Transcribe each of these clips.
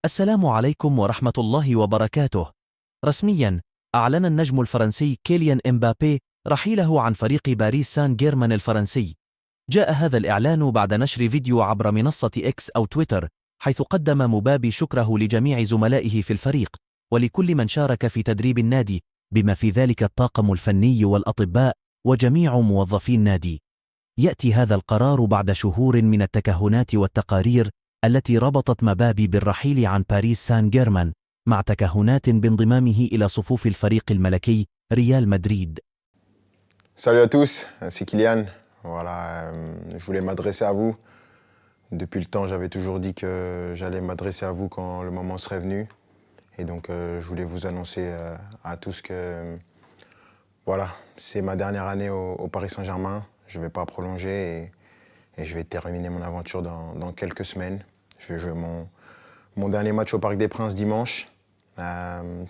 السلام عليكم ورحمة الله وبركاته. رسمياً، أعلن النجم الفرنسي كيليان إمبابي رحيله عن فريق باريس سان جيرمان الفرنسي. جاء هذا الإعلان بعد نشر فيديو عبر منصة إكس أو تويتر، حيث قدم مبابي شكره لجميع زملائه في الفريق ولكل من شارك في تدريب النادي، بما في ذلك الطاقم الفني والأطباء وجميع موظفي النادي. يأتي هذا القرار بعد شهور من التكهنات والتقارير التي ربطت مبابي بالرحيل عن باريس سان جيرمان، مع تكهنات بانضمامه إلى صفوف الفريق الملكي ريال مدريد. Salut à tous, c'est Kylian. Voilà, je voulais m'adresser à vous. Depuis le temps, j'avais toujours dit que j'allais m'adresser à vous quand le moment serait venu. Et donc, je voulais vous annoncer à tous que voilà, c'est ma dernière année au Paris Saint-Germain. Je ne vais pas prolonger et je vais terminer mon aventure dans quelques semaines. Je vais jouer mon dernier match au Parc des Princes dimanche.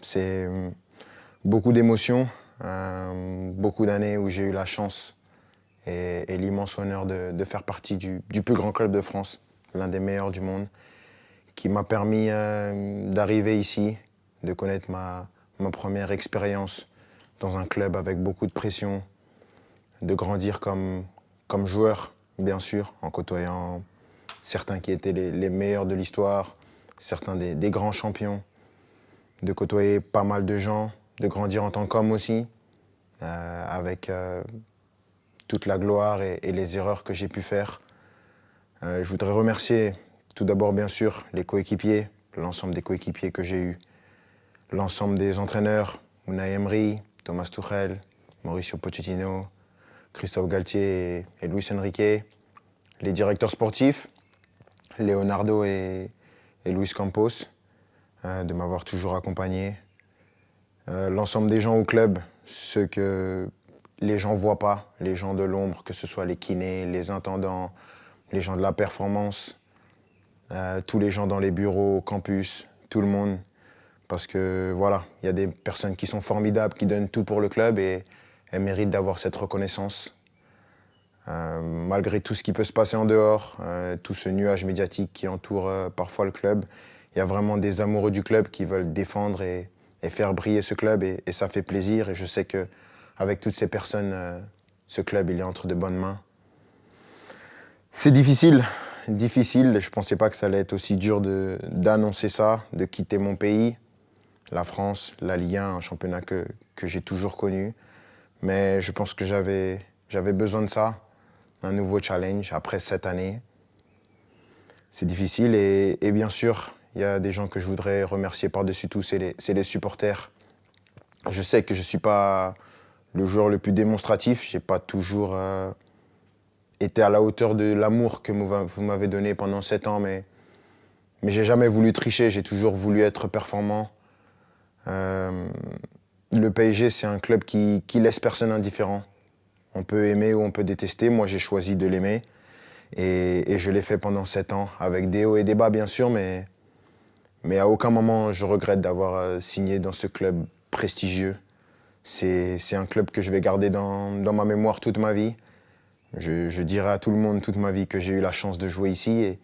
C'est beaucoup d'émotions, beaucoup d'années où j'ai eu la chance et l'immense honneur de faire partie du plus grand club de France, l'un des meilleurs du monde, qui m'a permis d'arriver ici, de connaître ma première expérience dans un club avec beaucoup de pression, de grandir comme joueur, bien sûr, en côtoyant certains qui étaient les meilleurs de l'histoire, certains des grands champions, de côtoyer pas mal de gens, de grandir en tant qu'homme aussi, avec toute la gloire et les erreurs que j'ai pu faire. Je voudrais remercier tout d'abord, bien sûr, les coéquipiers, l'ensemble des coéquipiers que j'ai eus, l'ensemble des entraîneurs, Unai Emery, Thomas Tuchel, Mauricio Pochettino, Christophe Galtier et Luis Enrique, les directeurs sportifs, Leonardo et Luis Campos, de m'avoir toujours accompagné, l'ensemble des gens au club, ceux que les gens ne voient pas, les gens de l'ombre, que ce soit les kinés, les intendants, les gens de la performance, tous les gens dans les bureaux, campus, tout le monde. Parce que voilà, il y a des personnes qui sont formidables, qui donnent tout pour le club et elles méritent d'avoir cette reconnaissance. Malgré tout ce qui peut se passer en dehors, tout ce nuage médiatique qui entoure parfois le club, il y a vraiment des amoureux du club qui veulent défendre et faire briller ce club et ça fait plaisir. Et je sais qu'avec toutes ces personnes, ce club il est entre de bonnes mains. C'est difficile. Je ne pensais pas que ça allait être aussi dur d'annoncer ça, de quitter mon pays, la France, la Ligue 1, un championnat que j'ai toujours connu. Mais je pense que j'avais besoin de ça, un nouveau challenge après 7 années. C'est difficile et bien sûr, il y a des gens que je voudrais remercier par-dessus tout, c'est les supporters. Je sais que je ne suis pas le joueur le plus démonstratif, je n'ai pas toujours été à la hauteur de l'amour que vous m'avez donné pendant 7 ans, mais j'ai jamais voulu tricher, j'ai toujours voulu être performant. Le PSG, c'est un club qui laisse personne indifférent. On peut aimer ou on peut détester. Moi, j'ai choisi de l'aimer. Et je l'ai fait pendant 7 ans, avec des hauts et des bas, bien sûr, mais à aucun moment, je regrette d'avoir signé dans ce club prestigieux. C'est un club que je vais garder dans ma mémoire toute ma vie. Je dirai à tout le monde toute ma vie que j'ai eu la chance de jouer ici.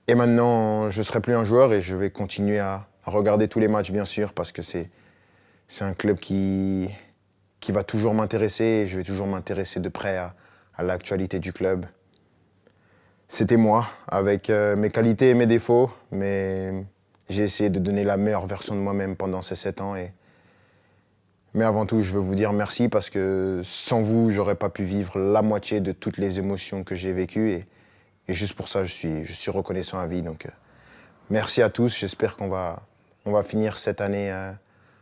Et maintenant, je ne serai plus un joueur et je vais continuer à regarder tous les matchs, bien sûr, parce que c'est un club qui va toujours m'intéresser et je vais toujours m'intéresser de près à l'actualité du club. C'était moi, avec mes qualités et mes défauts, mais j'ai essayé de donner la meilleure version de moi-même pendant ces 7 ans. Mais avant tout, je veux vous dire merci parce que sans vous, j'aurais pas pu vivre la moitié de toutes les émotions que j'ai vécues. Et juste pour ça, je suis reconnaissant à vie. Donc, merci à tous. J'espère qu'on va finir cette année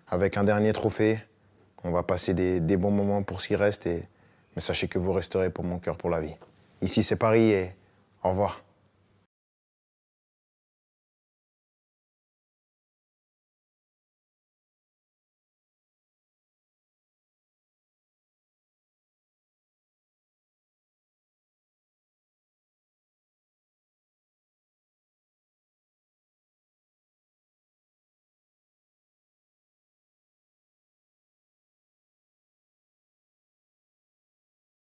avec un dernier trophée. On va passer des bons moments pour ce qui reste. Mais sachez que vous resterez pour mon cœur pour la vie. Ici, c'est Paris et au revoir.